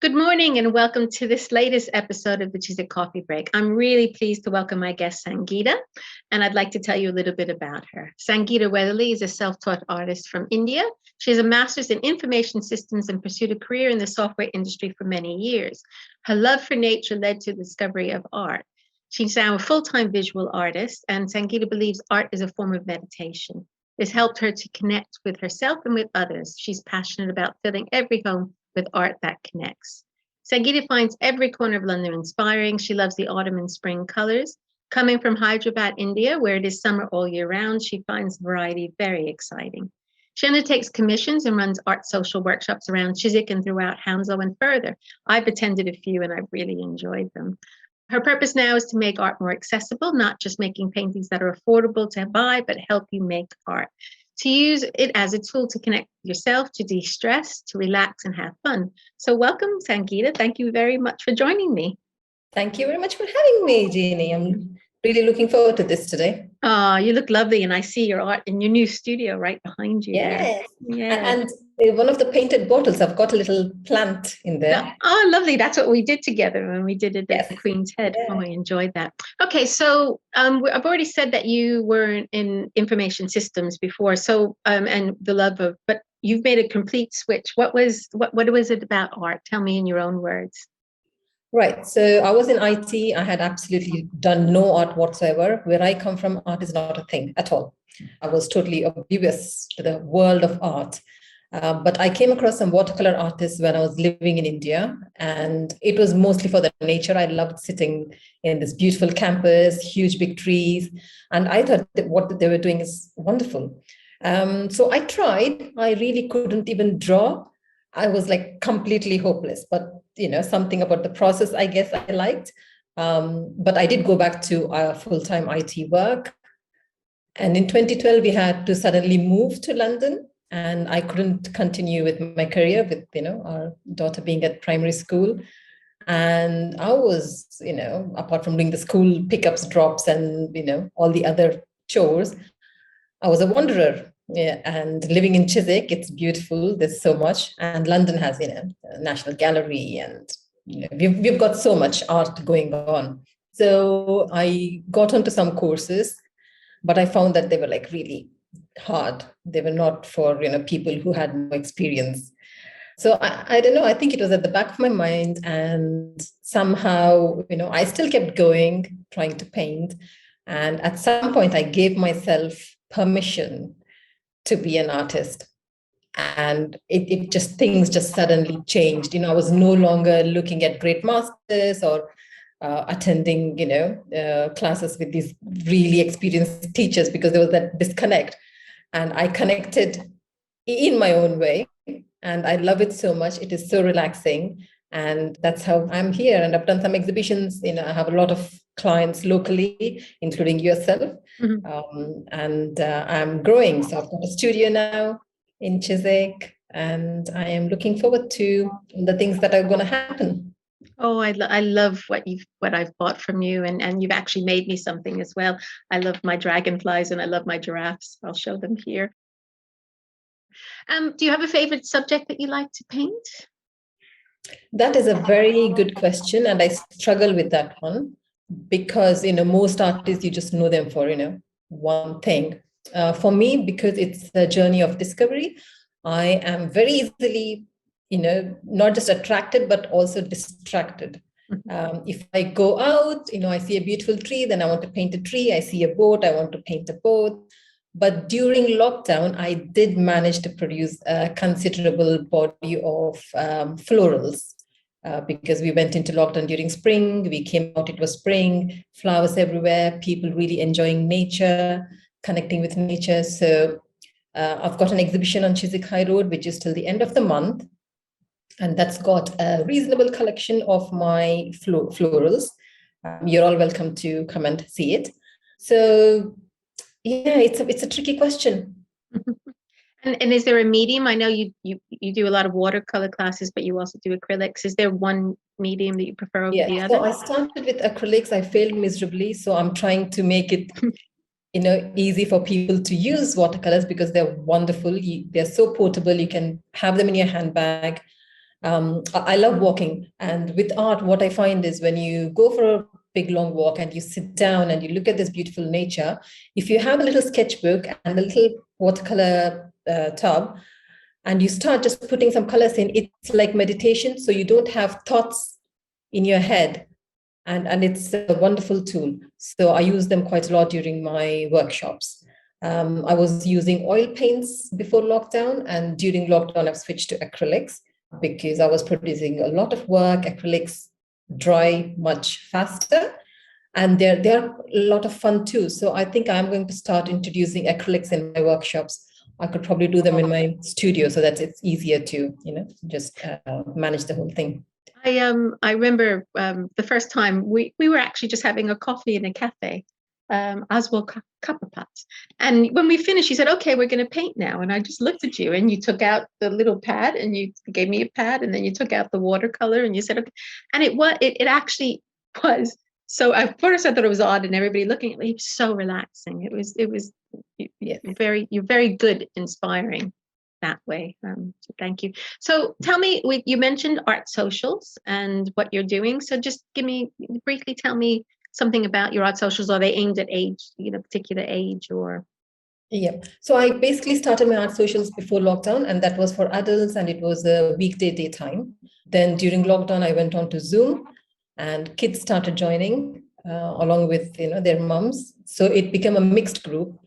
Good morning and welcome to this latest episode of the Chiswick Coffee Break. I'm really pleased to welcome my guest, Sangeeta, and I'd like to tell you a little bit about her. Sangeeta Weatherley is a self-taught artist from India. She has a master's in information systems and pursued a career in the software industry for many years. Her love for nature led to the discovery of art. She's now a full-time visual artist, and Sangeeta believes art is a form of meditation. This helped her to connect with herself and with others. She's passionate about filling every home with art that connects. Sangeeta finds every corner of London inspiring. She loves the autumn and spring colors. Coming from Hyderabad, India, where it is summer all year round, she finds variety very exciting. She undertakes commissions and runs art social workshops around Chiswick and throughout Hounslow and further. I've attended a few and I've really enjoyed them. Her purpose now is to make art more accessible, not just making paintings that are affordable to buy, but help you make art. To use it as a tool to connect with yourself, to de-stress, to relax and have fun. So welcome, Sangeeta. Thank you very much for joining me. Thank you very much for having me, Jeannie. I'm really looking forward to this today. Oh, you look lovely, and I see your art in your new studio right behind you. Yes. There. Yeah. And one of the painted bottles, I've got a little plant in there. Oh, lovely. That's what we did together when we did it at the Queen's Head. Yeah. Oh, I enjoyed that. Okay, so I've already said that you were in information systems before, so and the love of, but you've made a complete switch. What was it about art? Tell me in your own words. Right. So I was in IT. I had absolutely done no art whatsoever. Where I come from, art is not a thing at all. I was totally oblivious to the world of art. But I came across some watercolor artists when I was living in India, and it was mostly for the nature. I loved sitting in this beautiful campus, huge big trees, and I thought that what they were doing is wonderful. So I tried. I really couldn't even draw. I was like completely hopeless, but something about the process, I guess I liked. But I did go back to full-time IT work. And in 2012, we had to suddenly move to London, and I couldn't continue with my career with, our daughter being at primary school. And I was, apart from doing the school pickups, drops, and, all the other chores, I was a wanderer. Yeah, and living in Chiswick, it's beautiful. There's so much, and London has, a National Gallery, and we've got so much art going on. So I got onto some courses, but I found that they were like really hard. They were not for people who had no experience. So I don't know. I think it was at the back of my mind, and somehow I still kept going, trying to paint. And at some point, I gave myself permission to be an artist, and things just suddenly changed. I was no longer looking at great masters or attending classes with these really experienced teachers, because there was that disconnect, and I connected in my own way, and I love it so much. It is so relaxing, and that's how I'm here. And I've done some exhibitions. I have a lot of clients locally, including yourself. Mm-hmm. And I'm growing. So I've got a studio now in Chiswick, and I am looking forward to the things that are going to happen. Oh, I love what I've bought from you, and you've actually made me something as well. I love my dragonflies and I love my giraffes. I'll show them here. Do you have a favorite subject that you like to paint? That is a very good question, and I struggle with that one, because most artists, you just know them for one thing. For me, because it's a journey of discovery, I am very easily not just attracted but also distracted. If I go out, I see a beautiful tree, then I want to paint a tree. I see a boat, I want to paint a boat. But during lockdown, I did manage to produce a considerable body of florals. Because we went into lockdown during spring, we came out, it was spring, flowers everywhere, people really enjoying nature, connecting with nature. So I've got an exhibition on Chiswick High Road, which is till the end of the month. And that's got a reasonable collection of my florals. You're all welcome to come and see it. So yeah, it's a tricky question. And is there a medium? I know you do a lot of watercolor classes, but you also do acrylics. Is there one medium that you prefer over the other? So I started with acrylics. I failed miserably. So I'm trying to make it, easy for people to use watercolors, because they're wonderful. They're so portable. You can have them in your handbag. I love walking. And with art, what I find is when you go for a big long walk and you sit down and you look at this beautiful nature, if you have a little sketchbook and a little watercolor tub, and you start just putting some colors in, it's like meditation. So you don't have thoughts in your head. And it's a wonderful tool. So I use them quite a lot during my workshops. I was using oil paints before lockdown, and during lockdown, I've switched to acrylics because I was producing a lot of work. Acrylics dry much faster, and they're a lot of fun too. So I think I'm going to start introducing acrylics in my workshops. I could probably do them in my studio so that it's easier to, just manage the whole thing. I remember the first time we were actually just having a coffee in a cafe, Oswald Copperpot. And when we finished, he said, "Okay, we're going to paint now." And I just looked at you, and you took out the little pad, and you gave me a pad, and then you took out the watercolor, and you said, "Okay." And it actually was. So at first I thought it was odd, and everybody looking at me, it was so relaxing. It was you're very good, inspiring that way. So thank you. So tell me, you mentioned art socials and what you're doing. So just briefly tell me something about your art socials. Are they aimed at age, particular age, or? Yeah. So I basically started my art socials before lockdown, and that was for adults, and it was a weekday daytime. Then during lockdown, I went on to Zoom, and kids started joining along with their mums. So it became a mixed group.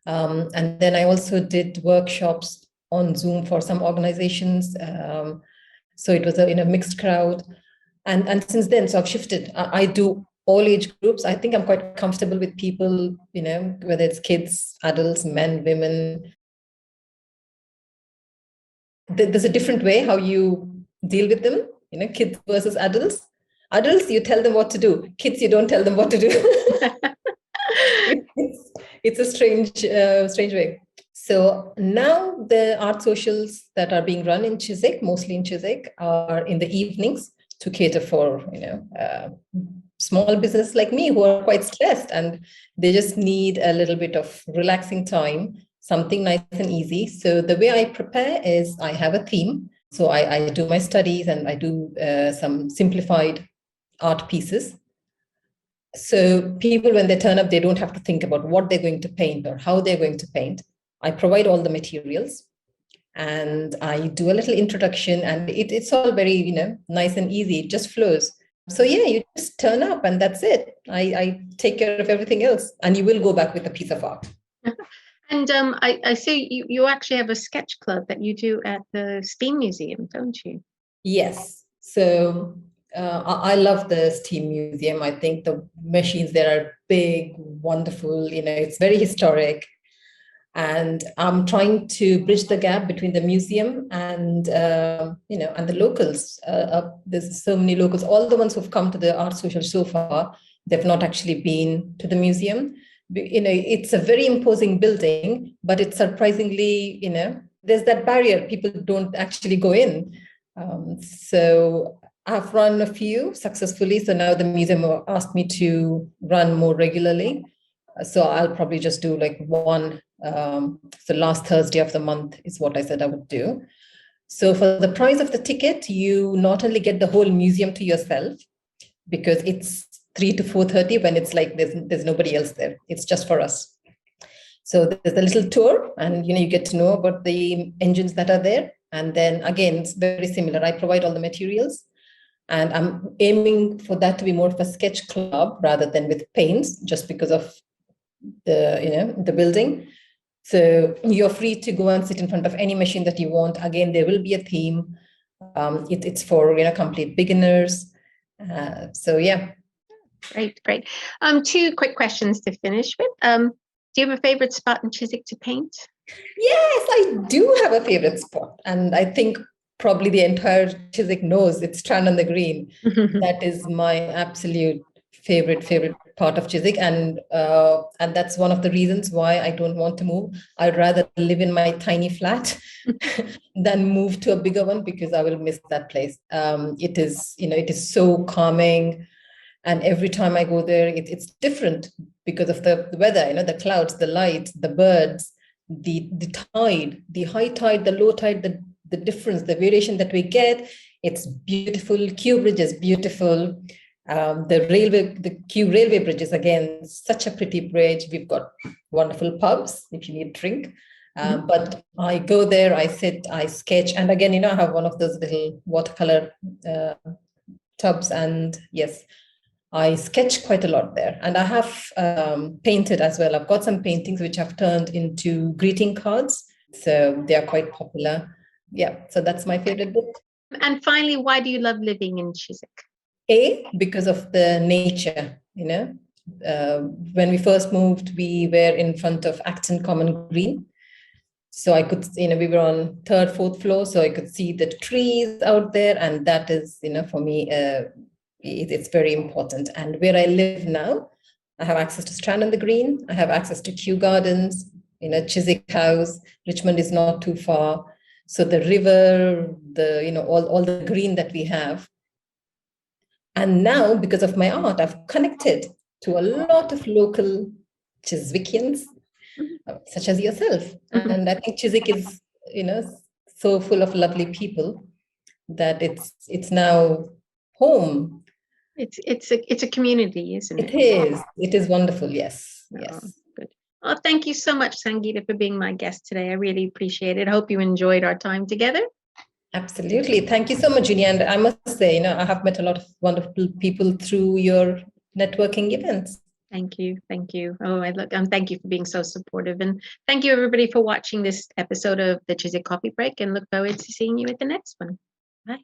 And then I also did workshops on Zoom for some organizations. So it was in a mixed crowd. And since then, so I've shifted. I do all age groups. I think I'm quite comfortable with people, whether it's kids, adults, men, women. There's a different way how you deal with them, kids versus adults. Adults, you tell them what to do. Kids, you don't tell them what to do. It's a strange way. So now the art socials that are being run in Chiswick, mostly in Chiswick, are in the evenings to cater for, small business like me who are quite stressed and they just need a little bit of relaxing time, something nice and easy. So the way I prepare is I have a theme. So I do my studies and I do some simplified art pieces. So people, when they turn up, they don't have to think about what they're going to paint or how they're going to paint. I provide all the materials and I do a little introduction, and it's all very, nice and easy. It just flows. So yeah, you just turn up and that's it. I take care of everything else, and you will go back with a piece of art. And I see you actually have a sketch club that you do at the Steam Museum, don't you? Yes. So I love the Steam Museum. I think the machines there are big, wonderful, it's very historic. And I'm trying to bridge the gap between the museum and, and the locals. There's so many locals. All the ones who've come to the art social so far, they've not actually been to the museum. It's a very imposing building, but it's surprisingly, there's that barrier. People don't actually go in. So I've run a few successfully. So now the museum asked me to run more regularly. So I'll probably just do like one. The last Thursday of the month is what I said I would do. So for the price of the ticket, you not only get the whole museum to yourself, because it's 3 to 4:30 when it's like there's nobody else there. It's just for us. So there's a little tour, and you get to know about the engines that are there. And then again, it's very similar. I provide all the materials, and I'm aiming for that to be more of a sketch club rather than with paints, just because of the building. So you're free to go and sit in front of any machine that you want. Again, there will be a theme. It's for complete beginners. So yeah. Great. 2 quick questions to finish with. Do you have a favorite spot in Chiswick to paint? Yes, I do have a favorite spot, and I think probably the entire Chiswick knows it's Strand on the Green. That is my absolute favorite part of Chiswick, and that's one of the reasons why I don't want to move. I'd rather live in my tiny flat than move to a bigger one, because I will miss that place. It is so calming, and every time I go there, it's different because of the weather. The clouds, the light, the birds, the tide, the high tide, the low tide, the difference, the variation that we get. It's beautiful. Kew Bridge is beautiful. The Kew Railway Bridge is again such a pretty bridge. We've got wonderful pubs if you need drink. But I go there, I sit, I sketch, and again, I have one of those little watercolor tubs, and yes, I sketch quite a lot there. And I have painted as well. I've got some paintings which I've turned into greeting cards, so they are quite popular. Yeah, so that's my favorite book. And finally, why do you love living in Chiswick? Because of the nature, when we first moved, we were in front of Acton Common Green. So I could, we were on third, fourth floor, so I could see the trees out there. And that is, for me, it's very important. And where I live now, I have access to Strand on the Green. I have access to Kew Gardens, Chiswick House. Richmond is not too far. So the river, all the green that we have. And now, because of my art, I've connected to a lot of local Chiswickians, such as yourself. And I think Chiswick is, so full of lovely people that it's now home. It's a community, isn't it? It is wonderful. Yes. Yes. Good. Oh, thank you so much, Sangeeta, for being my guest today. I really appreciate it. I hope you enjoyed our time together. Absolutely. Thank you so much, Julia. And I must say, I have met a lot of wonderful people through your networking events. Thank you. Thank you. Oh, thank you for being so supportive. And thank you, everybody, for watching this episode of the Chiswick Coffee Break, and look forward to seeing you at the next one. Bye.